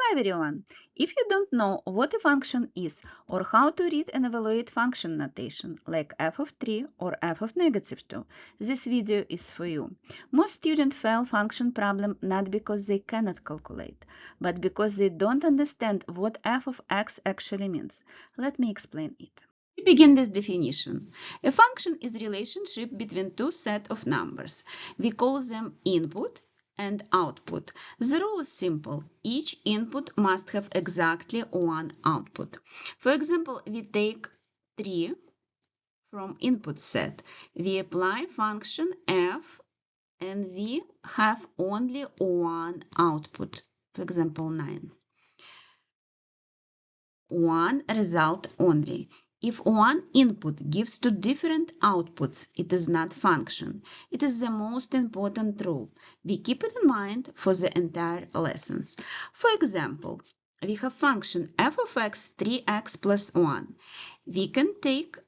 Hi everyone! If you don't know what a function is or how to read and evaluate function notation like f of 3 or f of -2, this video is for you. Most students fail function problem not because they cannot calculate, but because they don't understand what f of x actually means. Let me explain it. We begin with definition. A function is a relationship between two sets of numbers. We call them input and output. The rule is simple. Each input must have exactly one output. For example, we take 3 from input set. We apply function f and we have only one output. For example, 9. One result only. If one input gives two different outputs, it is not function. It is the most important rule. We keep it in mind for the entire lessons. For example, we have function f of x 3x plus 1. We can take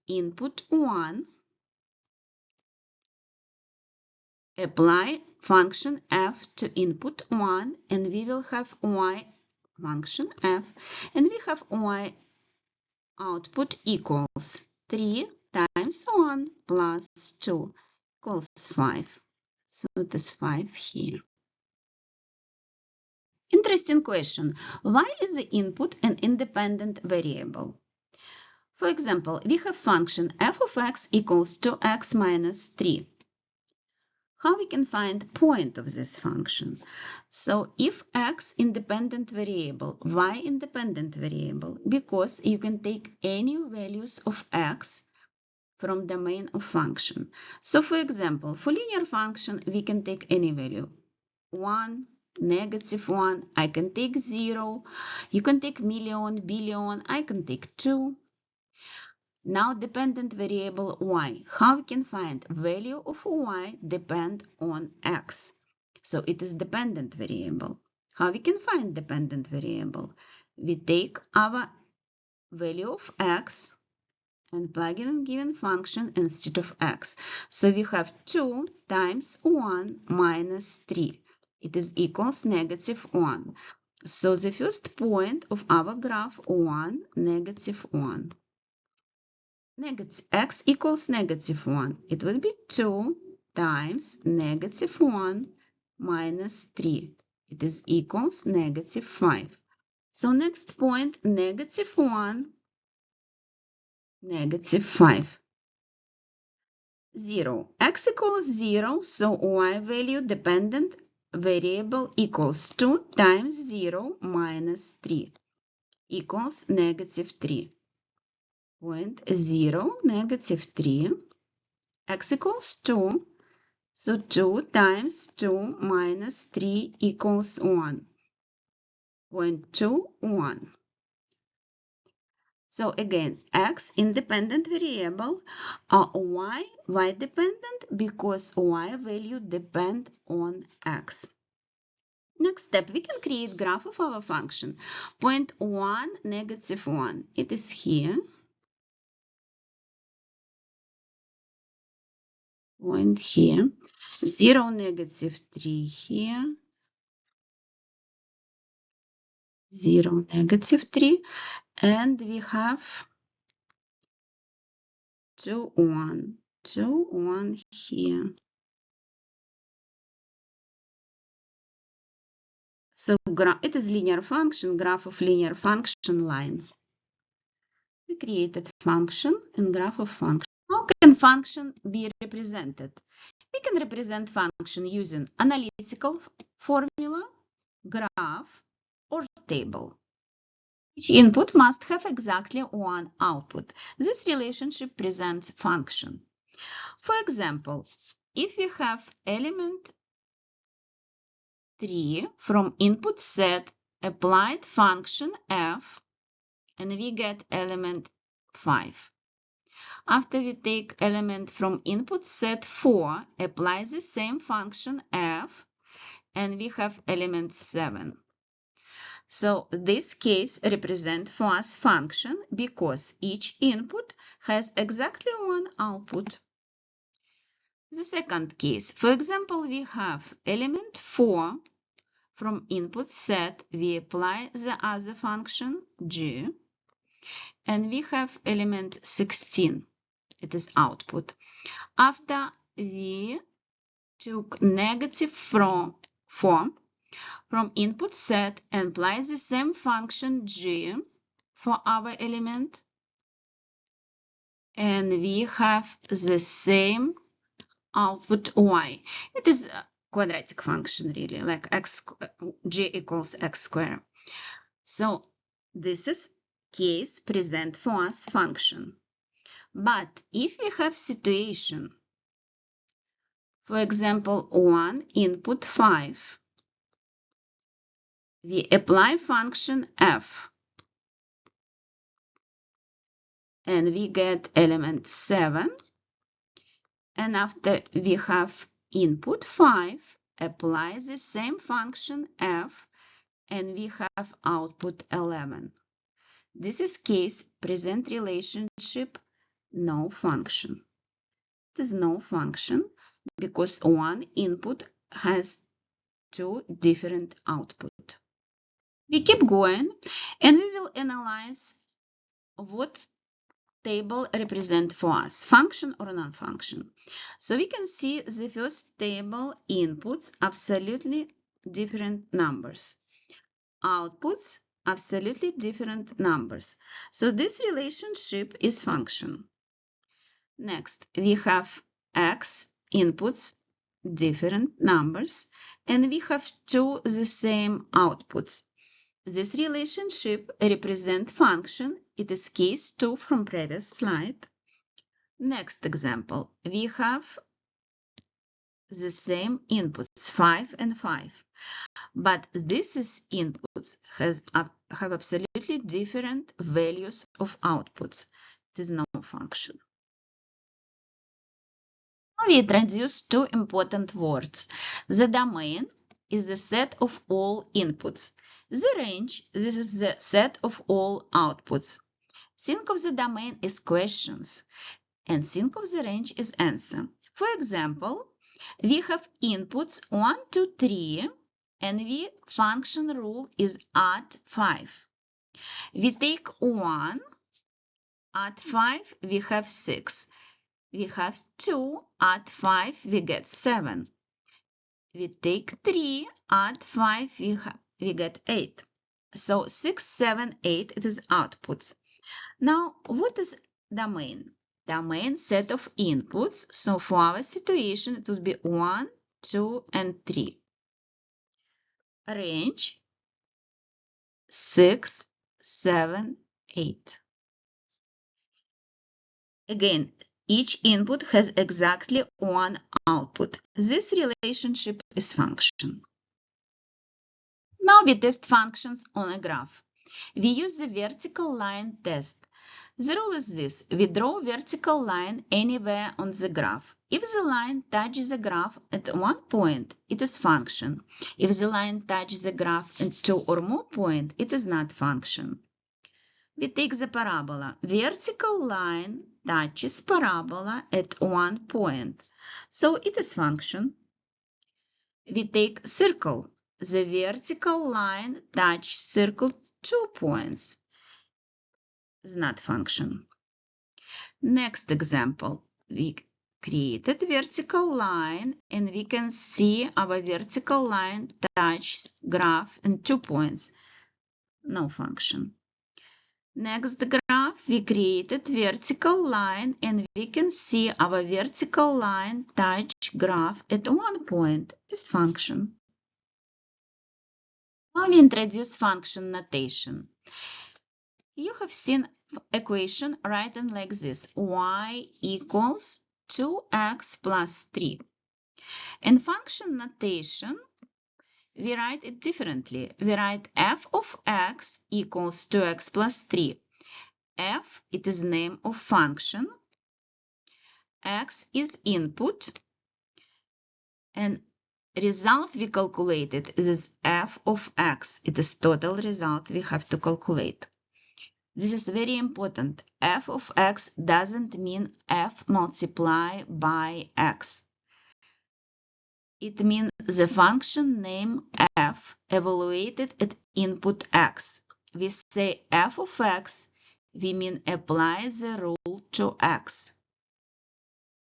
input 1, apply function f to input 1, and we will have y function f, and we have y output equals 3 times 1 plus 2 equals 5. So it is 5 here. Interesting question. Why is the input an independent variable? For example, we have function f of x equals 2x minus 3. How we can find point of this function? So if x independent variable, y independent variable, because you can take any values of x from domain of function. So for example, for linear function, we can take any value. 1, -1, I can take 0, you can take million, billion, I can take 2. Now dependent variable y. How we can find value of y depend on x? So it is dependent variable. How we can find dependent variable? We take our value of x and plug in given function instead of x. So we have 2 times 1 minus 3. It is equals -1. So the first point of our graph 1, -1. X equals -1. It will be 2 times -1 minus 3. It is equals -5. So next point, -1, -5. 0. X equals 0, so y value dependent variable equals 2 times 0 minus 3 equals -3. Point 0, -3. X equals 2, so 2 times 2 minus 3 equals 1. Point 2, 1. So again, x independent variable, y dependent because y value depend on x. Next step, we can create graph of our function. Point 1, -1. It is here. Point here. 0, -3 here. 0, -3. And we have 2, 1. 2, 1 here. So it is linear function, graph of linear function lines. We created function and graph of function. How can function be represented? We can represent function using analytical formula, graph, or table. Each input must have exactly one output. This relationship presents function. For example, if we have element 3 from input set, applied function f, and we get element 5. After we take element from input set 4, apply the same function f, and we have element 7. So this case represents for us function because each input has exactly one output. The second case, for example, we have element 4 From input set, we apply the other function, g, and we have element 16. It is output. After we took negative form from input set and apply the same function g for our element, and we have the same output y. It is a quadratic function, really, like g equals x squared. So this is case present for us function. But if we have situation, for example, 1 input 5, we apply function f, and we get element 7, and after we have input 5, apply the same function f, and we have output 11. This is case present relationship no function. It is no function because one input has two different output. We keep going and we will analyze what table represent for us, function or non-function. So we can see the first table inputs absolutely different numbers, outputs absolutely different numbers. So this relationship is function. Next, we have x inputs, different numbers, and we have two the same outputs. This relationship represents function. It is case 2 from previous slide. Next example, we have the same inputs, 5 and 5. But these inputs have absolutely different values of outputs. It is no function. Now we introduce two important words. The domain is the set of all inputs. The range, this is the set of all outputs. Think of the domain as questions, and think of the range as answer. For example, we have inputs 1, 2, 3, and the function rule is add 5. We take 1, add 5, we have 6. We have 2, add 5, we get 7. We take 3, add 5, we get 8. So 6, 7, 8, it is outputs. Now, what is domain? Domain set of inputs. So for our situation, it would be 1, 2, and 3. Range 6, 7, 8. Again, each input has exactly one output. This relationship is function. Now we test functions on a graph. We use the vertical line test. The rule is this: we draw a vertical line anywhere on the graph. If the line touches the graph at one point, it is function. If the line touches the graph at two or more points, it is not function. We take the parabola. Vertical line touches parabola at one point, so it is function. We take circle. The vertical line touches circle 2 points. It's not function. Next example. We created vertical line, and we can see our vertical line touches graph in 2 points. No function. Next graph, we created vertical line, and we can see our vertical line touch graph at one point. Is function. Now we introduce function notation. You have seen equation written like this: y equals 2x plus 3. In function notation, we write it differently. We write f of x equals 2x plus 3. F, it is name of function. X is input. And result we calculated is f of x. It is total result we have to calculate. This is very important. F of x doesn't mean f multiplied by x. It means the function name f evaluated at input x. We say f of x, we mean apply the rule to x.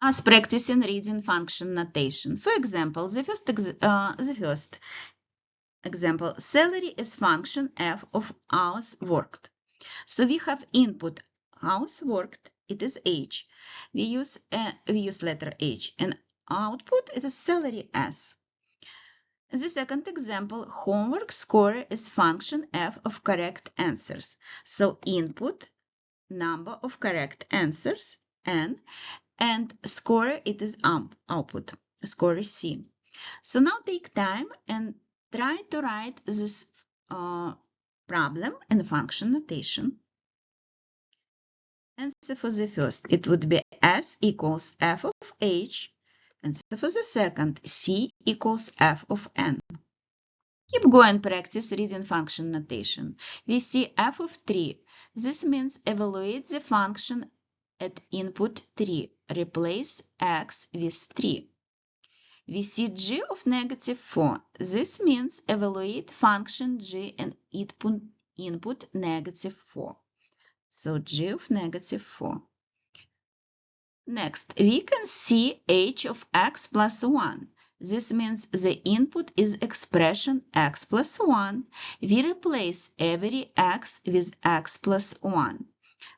As practicing reading function notation. For example, the first example, salary is function f of hours worked. So we have input hours worked, it is h. We use letter h, and output is salary s. The second example, homework score is function f of correct answers. So input, number of correct answers, n, and score, it is output, score is c. So now take time and try to write this problem in function notation. And so for the first, it would be s equals f of h, and so for the second, c equals f of n. Keep going, practice reading function notation. We see f of 3. This means evaluate the function at input 3. Replace x with 3. We see g of negative 4. This means evaluate function g and input negative 4. So g of negative 4. Next, we can see h of x plus 1. This means the input is expression x plus 1. We replace every x with x plus 1.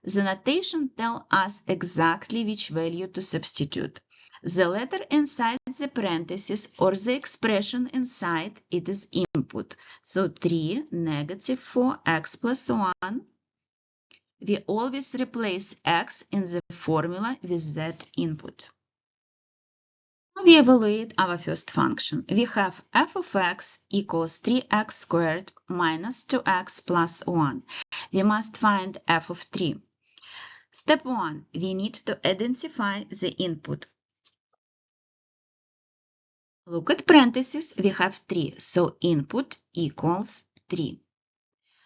The notation tells us exactly which value to substitute. The letter inside the parenthesis or the expression inside, it is input. So 3, negative 4x plus 1. We always replace x in the formula with that input. Now we evaluate our first function. We have f of x equals 3x squared minus 2x plus 1. We must find f of 3. Step 1. We need to identify the input. Look at parentheses, we have 3, so input equals 3.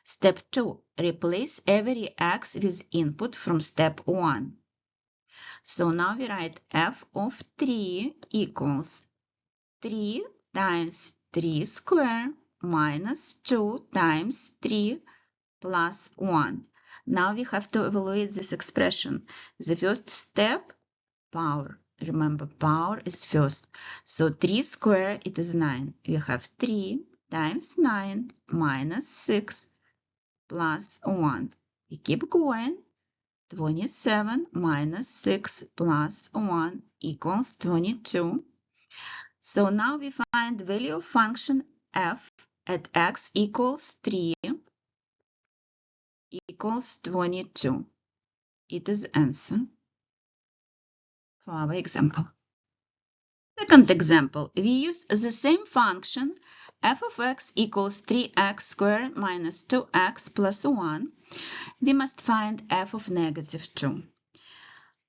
Step 2. Replace every x with input from step 1. So now we write f of 3 equals 3 times 3 squared minus 2 times 3 plus 1. Now we have to evaluate this expression. The first step, power. Remember, power is first. So 3 squared, it is 9. We have 3 times 9 minus 6 plus 1. We keep going. 27 minus 6 plus 1 equals 22. So now we find the value of function f at x equals 3 equals 22. It is answer for our example. Second example, we use the same function f of x equals 3x squared minus 2x plus 1. We must find f of negative 2.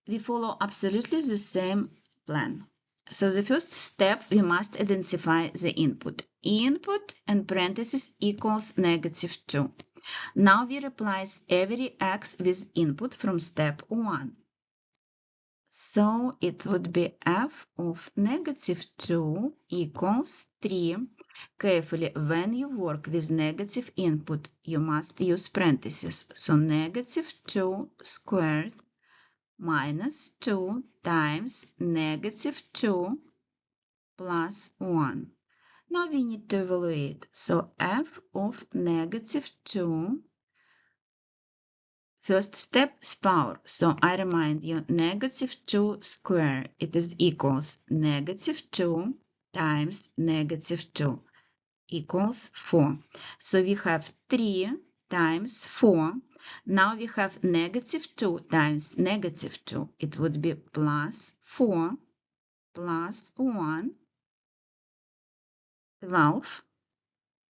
We follow absolutely the same plan. So the first step, we must identify the input. Input and parenthesis equals negative 2. Now we replace every x with input from step 1. So it would be f of negative 2 equals 3. Carefully, when you work with negative input, you must use parentheses. So negative 2 squared minus 2 times negative 2 plus 1. Now we need to evaluate. So f of negative 2, first step is power. So I remind you, negative 2 squared, it is equals negative 2 times negative 2 equals 4. So we have 3 times 4. Now we have negative 2 times negative 2. It would be plus 4 plus 1, 12,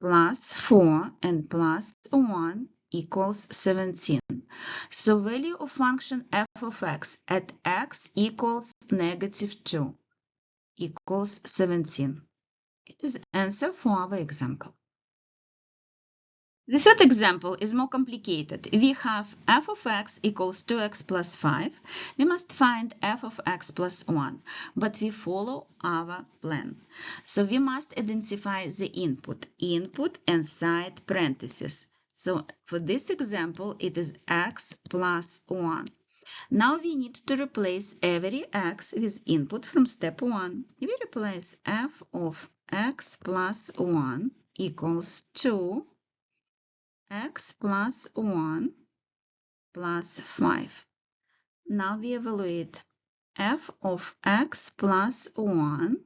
plus 4 and plus 1 equals 17. So value of function f of x at x equals negative 2 equals 17. It is answer for our example. The third example is more complicated. We have f of x equals 2x plus 5. We must find f of x plus 1, but we follow our plan. So we must identify the input inside parentheses. So for this example, it is x plus 1. Now we need to replace every x with input from step 1. We replace f of x plus 1 equals 2 x plus 1 plus 5. Now we evaluate f of x plus 1.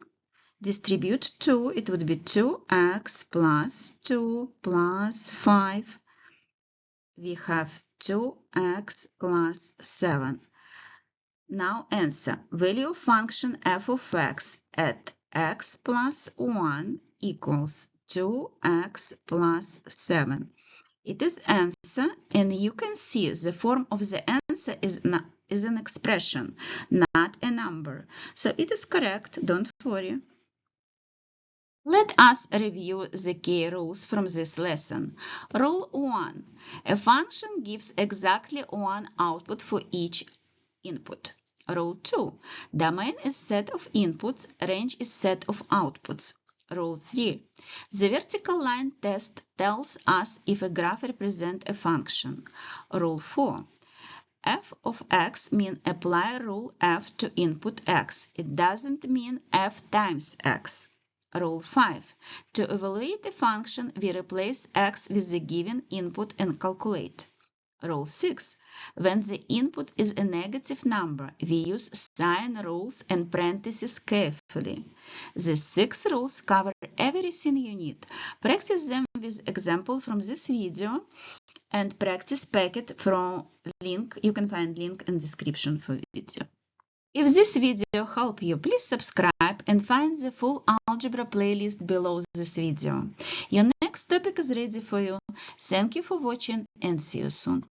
Distribute 2, it would be 2x plus 2 plus 5. We have 2x plus 7. Now answer. Value of function f of x at x plus 1 equals 2x plus 7. It is answer, and you can see the form of the answer is an expression, not a number. So it is correct, don't worry. Let us review the key rules from this lesson. Rule 1. A function gives exactly one output for each input. Rule 2. Domain is set of inputs, range is set of outputs. Rule 3. The vertical line test tells us if a graph represents a function. Rule 4. F of x means apply rule f to input x. It doesn't mean f times x. Rule 5. To evaluate a function, we replace x with the given input and calculate. Rule 6. When the input is a negative number, we use sign rules and parentheses carefully. The 6 rules cover everything you need. Practice them with example from this video and practice packet from link. You can find link in description for video. If this video helped you, please subscribe and find the full algebra playlist below this video. Your next topic is ready for you. Thank you for watching and see you soon.